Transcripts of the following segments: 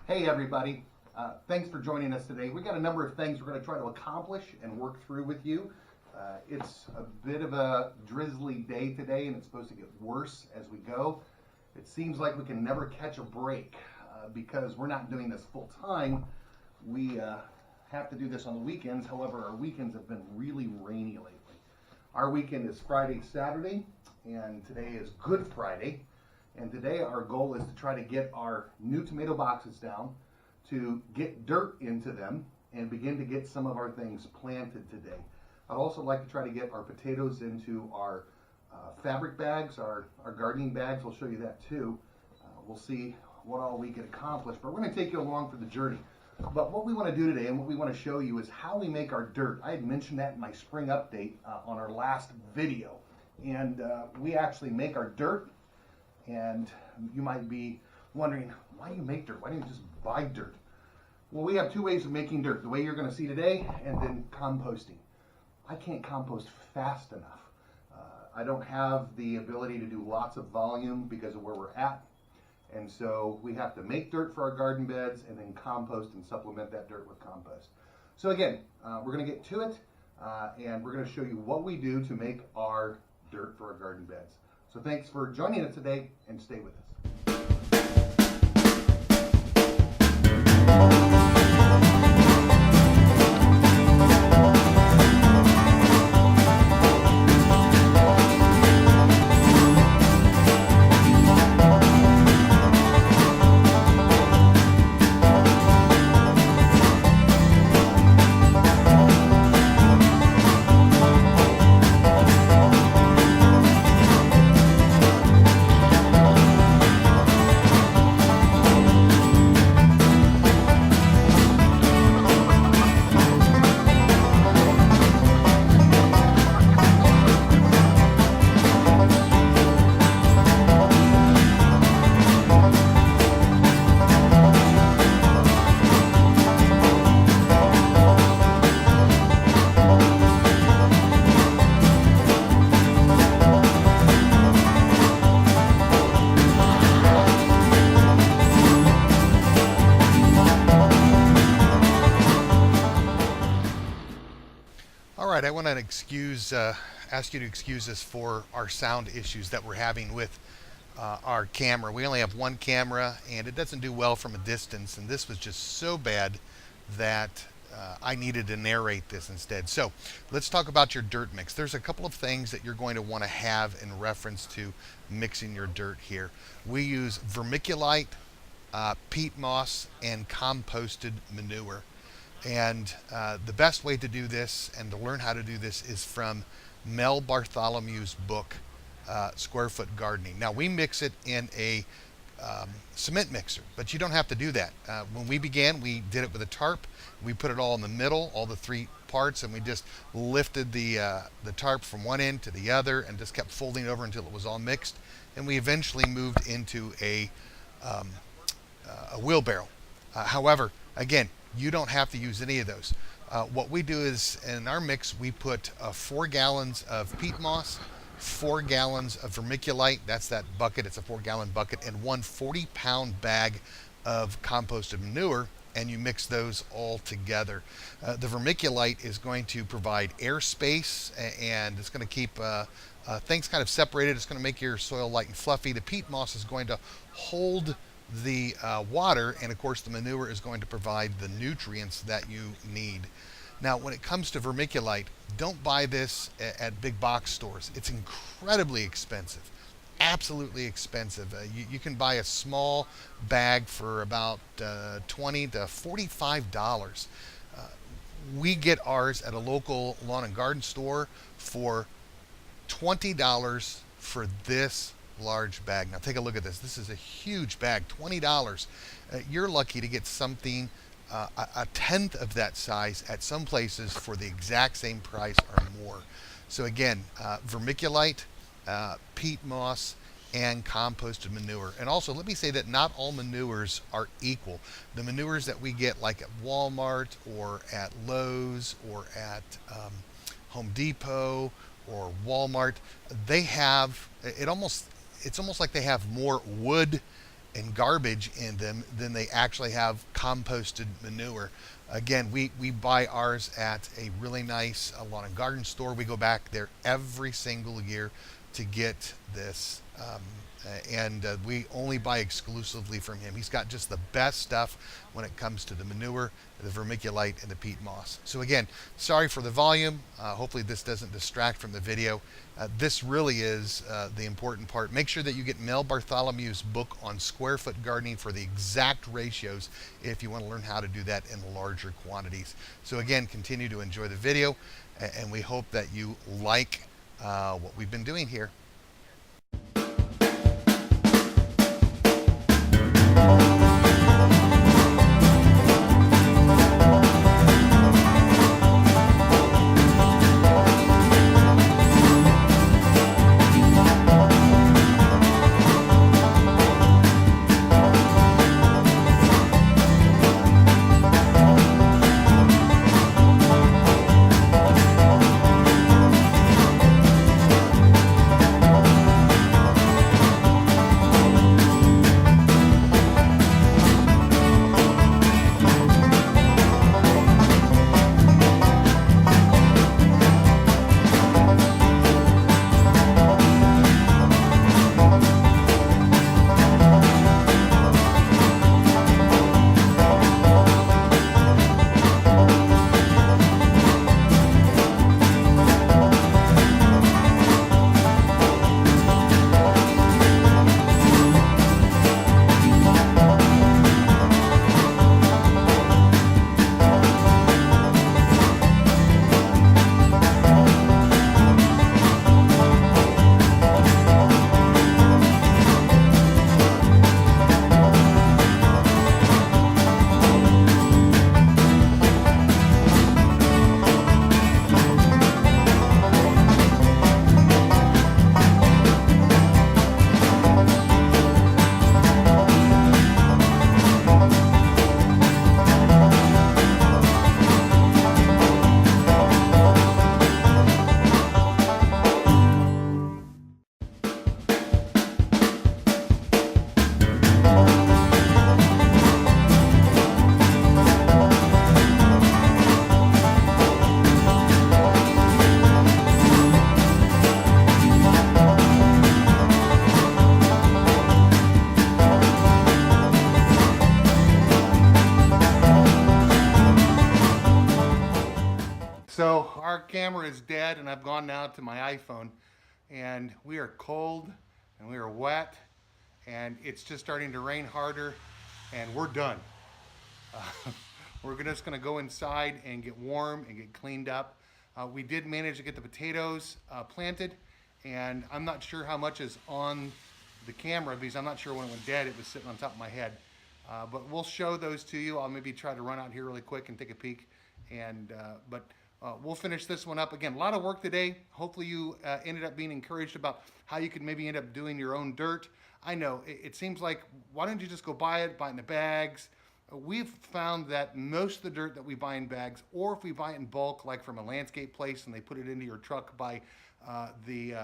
Hey everybody, thanks for joining us today. We got a number of things we're going to try to accomplish and work through with you. It's a bit of a drizzly day today and it's supposed to get worse as we go. It seems like we can never catch a break because we're not doing this full time. We have to do this on the weekends. However, our weekends have been really rainy lately. Our weekend is Friday, Saturday, and today is Good Friday. And today our goal is to try to get our new tomato boxes down, to get dirt into them, and begin to get some of our things planted today. I'd also like to try to get our potatoes into our fabric bags, our gardening bags. We'll show you that too. We'll see what all we can accomplish, but we're going to take you along for the journey. But what we want to do today and what we want to show you is how we make our dirt. I had mentioned that in my spring update on our last video. And we actually make our dirt. And you might be wondering, why do you make dirt? Why don't you just buy dirt? Well, we have two ways of making dirt. The way you're going to see today, and then composting. I can't compost fast enough. I don't have the ability to do lots of volume because of where we're at. And so we have to make dirt for our garden beds and then compost and supplement that dirt with compost. So again, we're going to get to it and we're going to show you what we do to make our dirt for our garden beds. So thanks for joining us today and stay with us. All right, I want to ask you to excuse us for our sound issues that we're having with our camera. We only have one camera and it doesn't do well from a distance, and this was just so bad that I needed to narrate this instead. So let's talk about your dirt mix. There's a couple of things that you're going to want to have in reference to mixing your dirt here. We use vermiculite, peat moss, and composted manure. And the best way to do this and to learn how to do this is from Mel Bartholomew's book, Square Foot Gardening. Now, we mix it in a cement mixer, but you don't have to do that. When we began, we did it with a tarp. We put it all in the middle, all the three parts, and we just lifted the tarp from one end to the other and just kept folding it over until it was all mixed. And we eventually moved into a wheelbarrow. However, again, you don't have to use any of those. What we do is, in our mix, we put 4 gallons of peat moss, 4 gallons of vermiculite, that's that bucket, it's a 4-gallon bucket, and 1 40-pound bag of composted manure, and you mix those all together. The vermiculite is going to provide airspace, and it's going to keep things kind of separated. It's going to make your soil light and fluffy. The peat moss is going to hold the water, and of course the manure is going to provide the nutrients that you need. Now, when it comes to vermiculite, don't buy this at big box stores. It's incredibly expensive, absolutely expensive. You can buy a small bag for about $20 to $45. We get ours at a local lawn and garden store for $20 for this large bag. Now take a look at this. This is a huge bag, $20. You're lucky to get something a tenth of that size at some places for the exact same price or more. So again, vermiculite, peat moss, and composted manure. And also, let me say that not all manures are equal. The manures that we get like at Walmart or at Lowe's or at Home Depot or Walmart, they have, it's almost like they have more wood and garbage in them than they actually have composted manure. Again, we buy ours at a really nice lawn and garden store. We go back there every single year to get this. And we only buy exclusively from him. He's got just the best stuff when it comes to the manure, the vermiculite, and the peat moss. So again, sorry for the volume. Hopefully this doesn't distract from the video. This really is the important part. Make sure that you get Mel Bartholomew's book on square foot gardening for the exact ratios if you want to learn how to do that in larger quantities. So again, continue to enjoy the video, and we hope that you like what we've been doing here. So our camera is dead, and I've gone now to my iPhone, and we are cold and we are wet, and it's just starting to rain harder, and we're done. We're just gonna go inside and get warm and get cleaned up. We did manage to get the potatoes planted, and I'm not sure how much is on the camera because I'm not sure when it went dead. It was sitting on top of my head. But we'll show those to you. I'll maybe try to run out here really quick and take a peek. But we'll finish this one up. Again, a lot of work today. Hopefully you ended up being encouraged about how you could maybe end up doing your own dirt. I know, it seems like, why don't you just go buy it in the bags? We've found that most of the dirt that we buy in bags, or if we buy it in bulk, like from a landscape place and they put it into your truck by the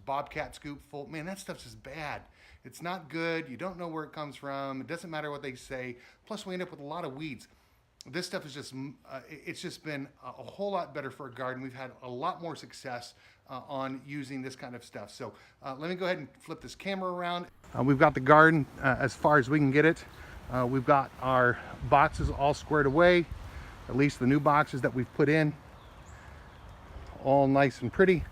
Bobcat scoop full, man, that stuff's just bad. It's not good. You don't know where it comes from. It doesn't matter what they say. Plus, we end up with a lot of weeds. This stuff is just, it's just been a whole lot better for a garden. We've had a lot more success on using this kind of stuff. So let me go ahead and flip this camera around. We've got the garden as far as we can get it. We've got our boxes all squared away, at least the new boxes that we've put in, all nice and pretty.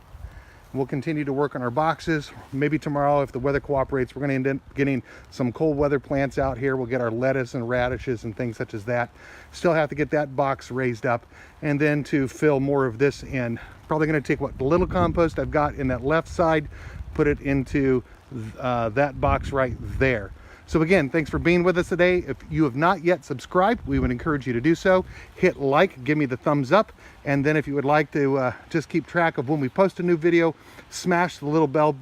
We'll continue to work on our boxes. Maybe tomorrow, if the weather cooperates, we're going to end up getting some cold weather plants out here. We'll get our lettuce and radishes and things such as that. Still have to get that box raised up, and then to fill more of this in. Probably going to take the little compost I've got in that left side, put it into that box right there. So again, thanks for being with us today. If you have not yet subscribed, we would encourage you to do so. Hit like, give me the thumbs up, and then if you would like to just keep track of when we post a new video, smash the little bell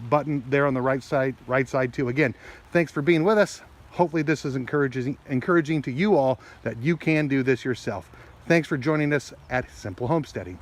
button there on the right side too. Again, thanks for being with us. Hopefully this is encouraging to you all that you can do this yourself. Thanks for joining us at Simple Homesteading.